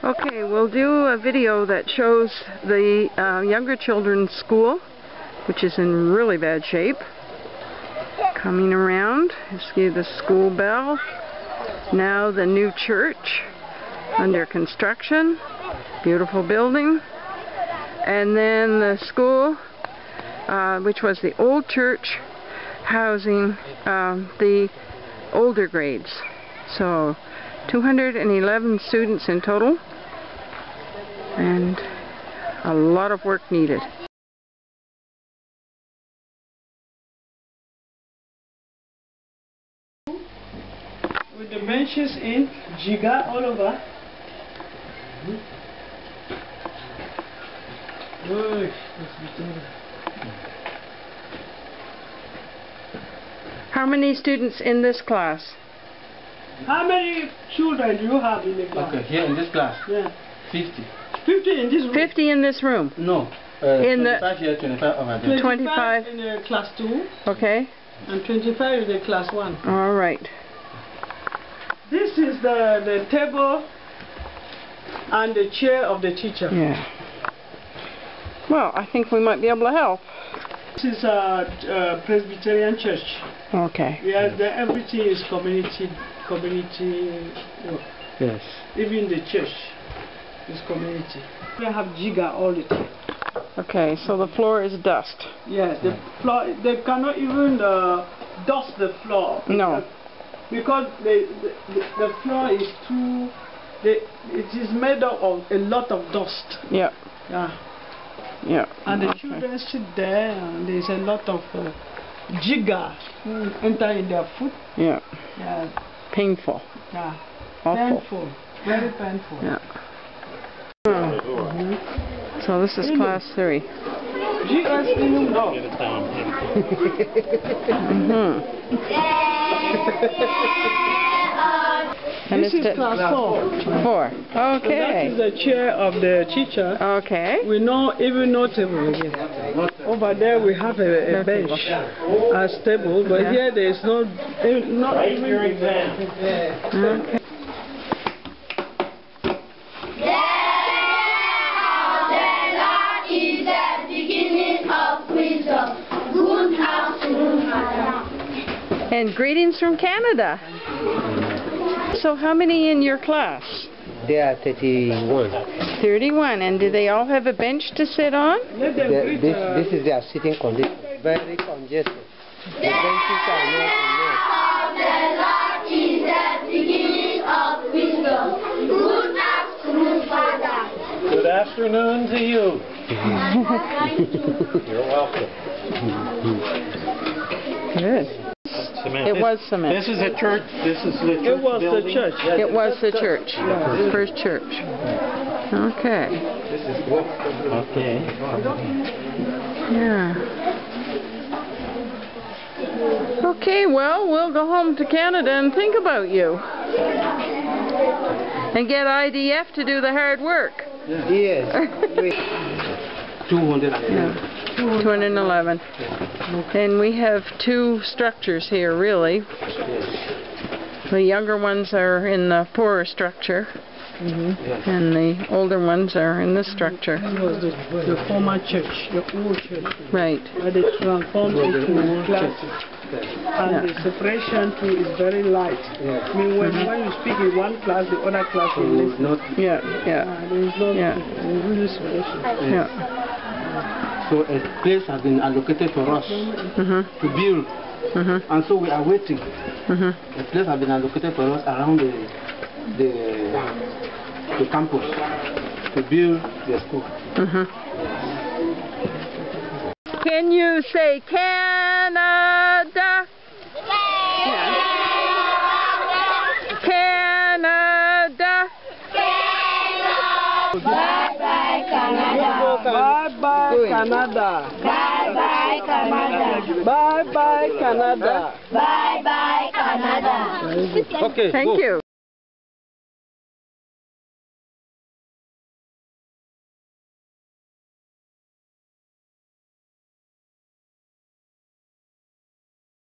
Okay, we'll do a video that shows the younger children's school, which is in really bad shape. Coming around, you see the school bell. Now the new church under construction. Beautiful building. And then the school, which was the old church, housing the older grades. So 211 students in total, and a lot of work needed. With the benches in, jigger all over. How many students in this class? How many children do you have in the class? Okay, here in this class? Yeah. 50. 50 in this room? 50 in this room? No. In 25 here, 25 over there. 25 in the class 2. Okay. And 25 in the class 1. All right. This is the table and the chair of the teacher. Yeah. Well, I think we might be able to help. This is a Presbyterian church. Okay. Yeah, everything is community work. Yes. Even the church is community. We have jigger all the time. Okay, so the floor is dust. Yes, the floor, they cannot even dust the floor. No. Because the floor is too, it is made up of a lot of dust. Yeah. Yeah. Yeah. And the children sit there, and there's a lot of jigger enter in their foot. Yeah. Yeah. Painful. Yeah. Awful. Painful. Very painful. Yeah. So this is class 3. Illum no. And This is class 4. 4. So that Okay. is the chair of the teacher. Okay. We know even no table again. Over there we have a bench as table, but Yeah. here there is not even Okay. And greetings from Canada. So how many in your class? There are 31. 31. And do they all have a bench to sit on? let them greet, This is their sitting condition. Very congested. The benches are not enough. The Lord is the beginning of wisdom. Good afternoon, Father. Good afternoon to you. You're welcome. Good. It was cement. This is a church. This is the church. It was building. the church. It was the church. First church. Okay. This is what? Okay. Yeah. Okay, well, we'll go home to Canada and think about you. And get IDF to do the hard work. Yes. 211. 211. And we have 2 structures here, really. The younger ones are in the poorer structure, and the older ones are in this structure. This was the former church, the old church. Right. But they transformed into classes. And the separation too is very light. I mean, when you speak in one class, the other class will listen. Yeah, yeah. There is no Yeah. really separation. Yeah. So a place has been allocated for us to build. And so we are waiting. A place has been allocated for us around the campus to build the school. Can you say Canada? Yeah. Canada. Bye-bye, Canada. Bye-bye, Canada. Bye-bye, Canada. Bye-bye, Canada. Bye-bye, Canada. Okay. Thank you.